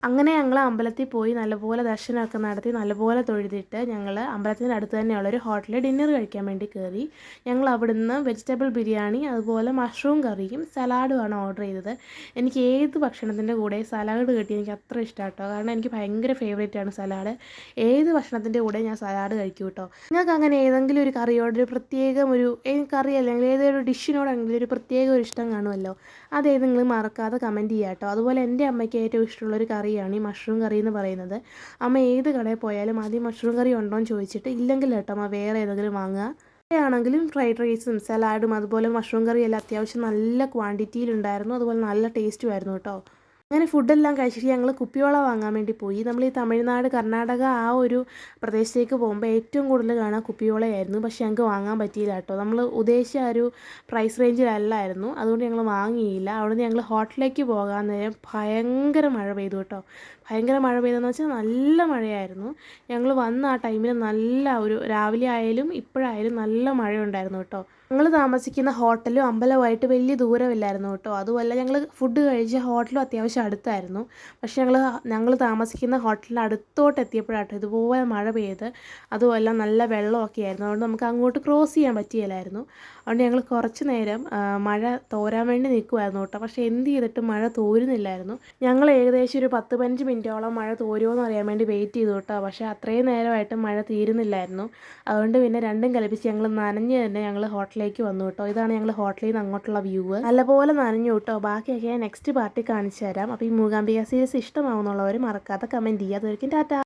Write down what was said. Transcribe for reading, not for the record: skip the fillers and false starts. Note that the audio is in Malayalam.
അങ്ങനെ ഞങ്ങൾ അമ്പലത്തിൽ പോയി നല്ലപോലെ ദർശനമൊക്കെ നടത്തി നല്ലപോലെ തൊഴുതിട്ട് ഞങ്ങൾ അമ്പലത്തിൻ്റെ അടുത്ത് തന്നെയുള്ളൊരു ഹോട്ടലിൽ ഡിന്നർ കഴിക്കാൻ വേണ്ടി കയറി. ഞങ്ങൾ അവിടുന്ന് വെജിറ്റബിൾ ബിരിയാണി അതുപോലെ മഷ്റൂം കറിയും സലാഡുമാണ് ഓർഡർ ചെയ്തത്. എനിക്ക് ഏത് ഭക്ഷണത്തിൻ്റെ കൂടെ സലാഡ് കിട്ടി എനിക്ക് അത്ര ഇഷ്ടമാണ് കേട്ടോ. കാരണം എനിക്ക് ഭയങ്കര ഫേവറേറ്റ് ആണ് സലാഡ്. ഏത് ഭക്ഷണത്തിൻ്റെ കൂടെ ഞാൻ സലാഡ് കഴിക്കും കേട്ടോ. നിങ്ങൾക്ക് അങ്ങനെ ഏതെങ്കിലും ഒരു കറിയോടൊരു പ്രത്യേകം ഒരു കറി അല്ലെങ്കിൽ ഏതൊരു ഡിഷിനോടെങ്കിലും ഒരു പ്രത്യേക ഒരു ഇഷ്ടം കാണുമല്ലോ. അതേതെങ്കിലും മറക്കാതെ കമൻറ്റ് ചെയ്യുക കേട്ടോ. അതുപോലെ എൻ്റെ അമ്മയ്ക്ക് ഏറ്റവും ഇഷ്ടമുള്ളൊരു കറിയാണ് ഈ മഷ്റൂം കറി എന്ന് പറയുന്നത്. അമ്മ ഏത് കടയിൽ പോയാലും ആദ്യം മഷ്റൂം കറി ഉണ്ടോ എന്ന് ചോദിച്ചിട്ട് ഇല്ലെങ്കിൽ കേട്ടോ അമ്മ വേറെ ഏതെങ്കിലും വാങ്ങുക. ആണെങ്കിലും ഫ്രൈഡ് റൈസും സലാഡും അതുപോലെ മഷ്റൂം കറിയെല്ലാം അത്യാവശ്യം നല്ല ക്വാണ്ടിറ്റിയിലുണ്ടായിരുന്നു. അതുപോലെ നല്ല ടേസ്റ്റുമായിരുന്നു കേട്ടോ. അങ്ങനെ ഫുഡെല്ലാം കഴിച്ചിട്ട് ഞങ്ങൾ കുപ്പിവെള്ളം വാങ്ങാൻ വേണ്ടി പോയി. നമ്മൾ ഈ തമിഴ്നാട് കർണാടക ആ ഒരു പ്രദേശത്തേക്ക് പോകുമ്പോൾ ഏറ്റവും കൂടുതൽ കാണാൻ കുപ്പിവെള്ളമായിരുന്നു. പക്ഷേ ഞങ്ങൾക്ക് വാങ്ങാൻ പറ്റിയില്ല കേട്ടോ. നമ്മൾ ഉദ്ദേശിച്ച ആ ഒരു പ്രൈസ് റേഞ്ചിലല്ലായിരുന്നു. അതുകൊണ്ട് ഞങ്ങൾ വാങ്ങിയില്ല. അവിടുന്ന് ഞങ്ങൾ ഹോട്ടലിലേക്ക് പോകാൻ നേരം ഭയങ്കര മഴ പെയ്തു കേട്ടോ. ഭയങ്കര മഴ പെയ്തെന്ന് വെച്ചാൽ നല്ല മഴയായിരുന്നു. ഞങ്ങൾ വന്ന ആ ടൈമിൽ നല്ല ഒരു രാവിലെ ആയാലും ഇപ്പോഴായാലും നല്ല മഴയുണ്ടായിരുന്നു കേട്ടോ. ഞങ്ങൾ താമസിക്കുന്ന ഹോട്ടലും അമ്പലവുമായിട്ട് വലിയ ദൂരമില്ലായിരുന്നു കേട്ടോ. അതുമല്ല ഞങ്ങൾ ഫുഡ് കഴിച്ച ഹോട്ടലും അത്യാവശ്യം അടുത്തായിരുന്നു. പക്ഷേ ഞങ്ങൾ താമസിക്കുന്ന ഹോട്ടലിൻ്റെ അടുത്തോട്ട് എത്തിയപ്പോഴാട്ടോ ഇതുപോലെ മഴ പെയ്ത് അതുമല്ല നല്ല വെള്ളമൊക്കെ ആയിരുന്നു. അതുകൊണ്ട് നമുക്ക് അങ്ങോട്ട് ക്രോസ് ചെയ്യാൻ പറ്റിയില്ലായിരുന്നു. അതുകൊണ്ട് ഞങ്ങൾ കുറച്ച് നേരം മഴ തോരാൻ വേണ്ടി നിൽക്കുമായിരുന്നു കേട്ടോ. പക്ഷേ എന്ത് ചെയ്തിട്ടും മഴ തോരുന്നില്ലായിരുന്നു. ഞങ്ങൾ ഏകദേശം ഒരു 10-15 മിനിറ്റോളം മഴ തോരുമോ എന്ന് അറിയാൻ വേണ്ടി വെയിറ്റ് ചെയ്തു കേട്ടോ. പക്ഷേ അത്രയും നേരമായിട്ട് മഴ തീരുന്നില്ലായിരുന്നു. അതുകൊണ്ട് പിന്നെ രണ്ടും കൽപ്പിച്ച് ഞങ്ങൾ നനഞ്ഞ് തന്നെ ഞങ്ങൾ ഹോട്ടലിലേക്ക് വന്നു കേട്ടോ. ഇതാണ് ഞങ്ങൾ ഹോട്ടലിൽ നിന്ന് അങ്ങോട്ടുള്ള വ്യൂ. നല്ലപോലെ നനഞ്ഞു കേട്ടോ. ബാക്കിയൊക്കെ ഞാൻ നെക്സ്റ്റ് പാർട്ടി കാണിച്ചു തരാം. അപ്പോൾ ഈ മൂകാംബിക സീരീസ് ഇഷ്ടമാവുന്നുള്ളവർ മറക്കാതെ കമൻറ്റ് ചെയ്യുക. അതൊരിക്കും ടാറ്റ.